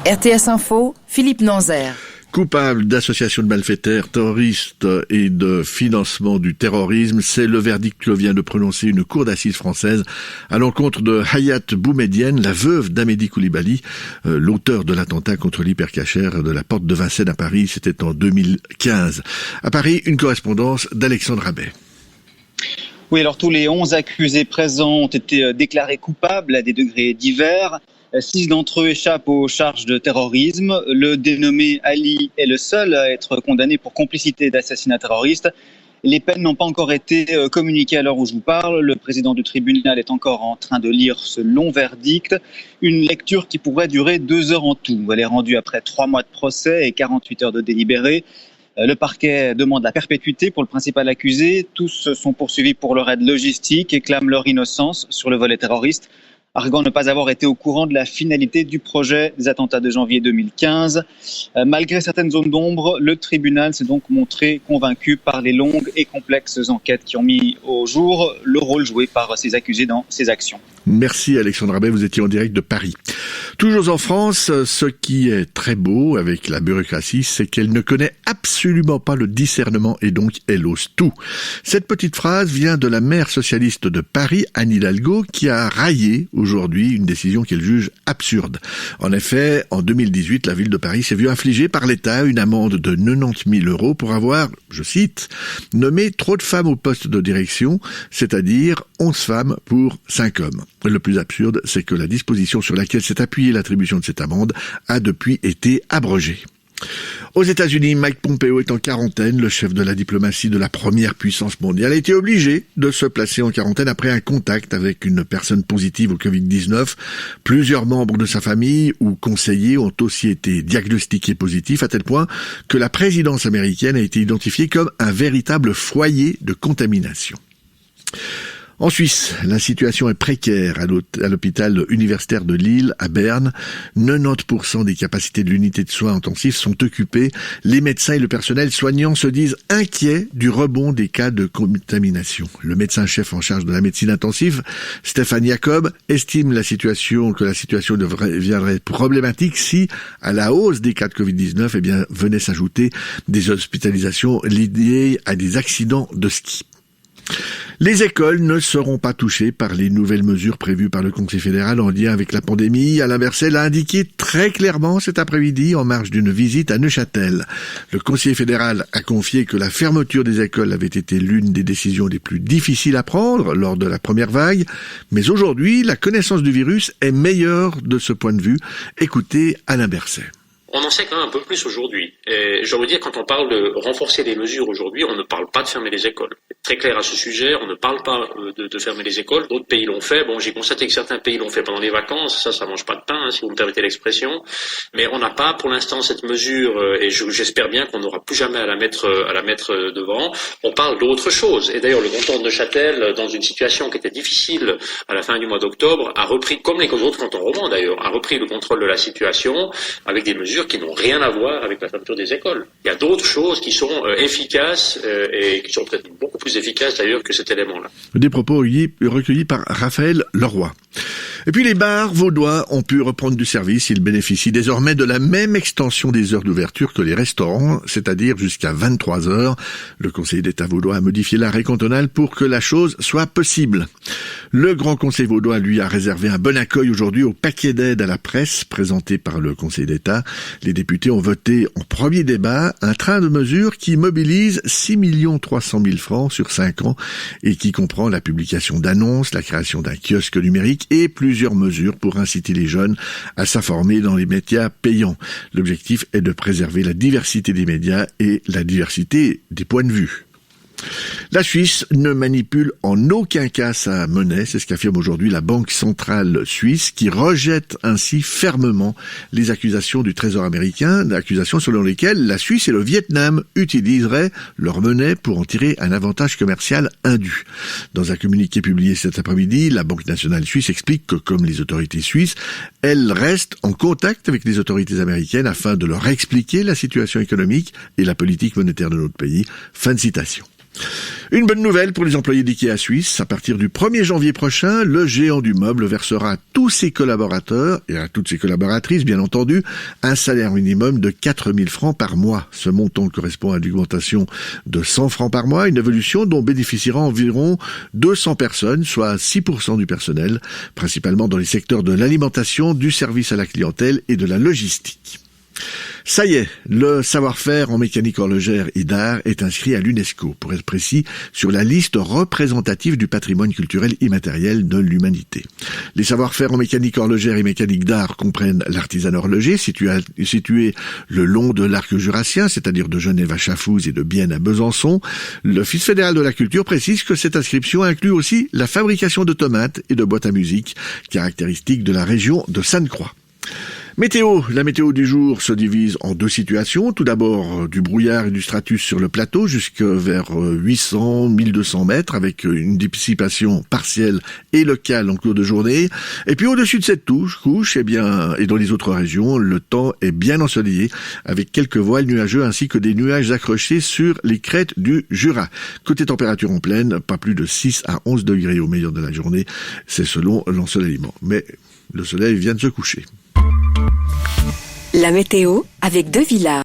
RTS Info, Philippe Nanzer. Coupable d'association de malfaiteurs terroristes et de financement du terrorisme, c'est le verdict que vient de prononcer une cour d'assises française à l'encontre de Hayat Boumedienne, la veuve d'Amédi Coulibaly, l'auteur de l'attentat contre l'hypercachère de la porte de Vincennes à Paris. C'était en 2015. À Paris, une correspondance d'Alexandre Abbé. Oui, alors tous les 11 accusés présents ont été déclarés coupables à des degrés divers. 6 d'entre eux échappent aux charges de terrorisme. Le dénommé Ali est le seul à être condamné pour complicité d'assassinat terroriste. Les peines n'ont pas encore été communiquées à l'heure où je vous parle. Le président du tribunal est encore en train de lire ce long verdict. Une lecture qui pourrait durer 2 heures en tout. Elle est rendue après 3 mois de procès et 48 heures de délibéré. Le parquet demande la perpétuité pour le principal accusé. Tous sont poursuivis pour leur aide logistique et clament leur innocence sur le volet terroriste, arguant ne pas avoir été au courant de la finalité du projet des attentats de janvier 2015. Malgré certaines zones d'ombre, le tribunal s'est donc montré convaincu par les longues et complexes enquêtes qui ont mis au jour le rôle joué par ces accusés dans ces actions. Merci Alexandre Abbé, vous étiez en direct de Paris. Toujours en France, ce qui est très beau avec la bureaucratie, c'est qu'elle ne connaît absolument pas le discernement et donc elle ose tout. Cette petite phrase vient de la maire socialiste de Paris, Anne Hidalgo, qui a raillé aujourd'hui une décision qu'elle juge absurde. En effet, en 2018, la ville de Paris s'est vue infliger par l'État une amende de 90 000 € pour avoir, je cite, nommé trop de femmes au poste de direction, c'est-à-dire 11 femmes pour 5 hommes. Le plus absurde, c'est que la disposition sur laquelle s'est appuyée l'attribution de cette amende a depuis été abrogée. Aux États-Unis, Mike Pompeo est en quarantaine. Le chef de la diplomatie de la première puissance mondiale a été obligé de se placer en quarantaine après un contact avec une personne positive au Covid-19. Plusieurs membres de sa famille ou conseillers ont aussi été diagnostiqués positifs, à tel point que la présidence américaine a été identifiée comme un véritable foyer de contamination. En Suisse, la situation est précaire à l'hôpital universitaire de Lille, à Berne. 90% des capacités de l'unité de soins intensifs sont occupées. Les médecins et le personnel soignant se disent inquiets du rebond des cas de contamination. Le médecin-chef en charge de la médecine intensive, Stéphane Jacob, estime que la situation deviendrait problématique si, à la hausse des cas de Covid-19, venaient s'ajouter des hospitalisations liées à des accidents de ski. Les écoles ne seront pas touchées par les nouvelles mesures prévues par le Conseil fédéral en lien avec la pandémie. Alain Berset l'a indiqué très clairement cet après-midi en marge d'une visite à Neuchâtel. Le Conseil fédéral a confié que la fermeture des écoles avait été l'une des décisions les plus difficiles à prendre lors de la première vague. Mais aujourd'hui, la connaissance du virus est meilleure de ce point de vue. Écoutez Alain Berset. On en sait quand même un peu plus aujourd'hui. Et je veux dire, quand on parle de renforcer les mesures aujourd'hui, on ne parle pas de fermer les écoles. Très clair à ce sujet, on ne parle pas de fermer les écoles. D'autres pays l'ont fait. Bon, j'ai constaté que certains pays l'ont fait pendant les vacances. Ça mange pas de pain, si vous me permettez l'expression. Mais on n'a pas, pour l'instant, cette mesure, et j'espère bien qu'on n'aura plus jamais à la mettre devant. On parle d'autre chose. Et d'ailleurs, le canton de Neuchâtel, dans une situation qui était difficile à la fin du mois d'octobre, a repris, comme les autres cantons romans d'ailleurs, a repris le contrôle de la situation avec des mesures qui n'ont rien à voir avec la fermeture des écoles. Il y a d'autres choses qui sont efficaces et qui sont peut-être beaucoup plus efficaces d'ailleurs que cet élément-là. Des propos recueillis par Raphaël Leroy. Et puis les bars vaudois ont pu reprendre du service. Ils bénéficient désormais de la même extension des heures d'ouverture que les restaurants, c'est-à-dire jusqu'à 23 heures. Le Conseil d'État vaudois a modifié l'arrêt cantonal pour que la chose soit possible. Le Grand Conseil vaudois, lui, a réservé un bon accueil aujourd'hui au paquet d'aide à la presse présenté par le Conseil d'État. Les députés ont voté en premier débat un train de mesures qui mobilise 6 300 000 francs sur 5 ans et qui comprend la publication d'annonces, la création d'un kiosque numérique et plusieurs mesures pour inciter les jeunes à s'informer dans les médias payants. L'objectif est de préserver la diversité des médias et la diversité des points de vue. La Suisse ne manipule en aucun cas sa monnaie, c'est ce qu'affirme aujourd'hui la Banque centrale suisse, qui rejette ainsi fermement les accusations du Trésor américain, accusations selon lesquelles la Suisse et le Vietnam utiliseraient leur monnaie pour en tirer un avantage commercial indu. Dans un communiqué publié cet après-midi, la Banque nationale suisse explique que, comme les autorités suisses, elle reste en contact avec les autorités américaines afin de leur expliquer la situation économique et la politique monétaire de notre pays. Fin de citation. Une bonne nouvelle pour les employés d'IKEA Suisse. À partir du 1er janvier prochain, le géant du meuble versera à tous ses collaborateurs, et à toutes ses collaboratrices bien entendu, un salaire minimum de 4 000 francs par mois. Ce montant correspond à une augmentation de 100 francs par mois, une évolution dont bénéficiera environ 200 personnes, soit 6% du personnel, principalement dans les secteurs de l'alimentation, du service à la clientèle et de la logistique. Ça y est, le savoir-faire en mécanique horlogère et d'art est inscrit à l'UNESCO, pour être précis, sur la liste représentative du patrimoine culturel immatériel de l'humanité. Les savoir-faire en mécanique horlogère et mécanique d'art comprennent l'artisanat horloger, situé le long de l'arc jurassien, c'est-à-dire de Genève à Chafouz et de Bienne à Besançon. L'Office fédéral de la culture précise que cette inscription inclut aussi la fabrication de tomates et de boîtes à musique, caractéristiques de la région de Sainte-Croix. Météo. La météo du jour se divise en deux situations. Tout d'abord, du brouillard et du stratus sur le plateau jusque vers 800-1200 mètres avec une dissipation partielle et locale en cours de journée. Et puis au-dessus de cette couche, et dans les autres régions, le temps est bien ensoleillé avec quelques voiles nuageux ainsi que des nuages accrochés sur les crêtes du Jura. Côté température en pleine, pas plus de 6 à 11 degrés au meilleur de la journée. C'est selon l'ensoleillement. Mais le soleil vient de se coucher. La météo avec De Villars.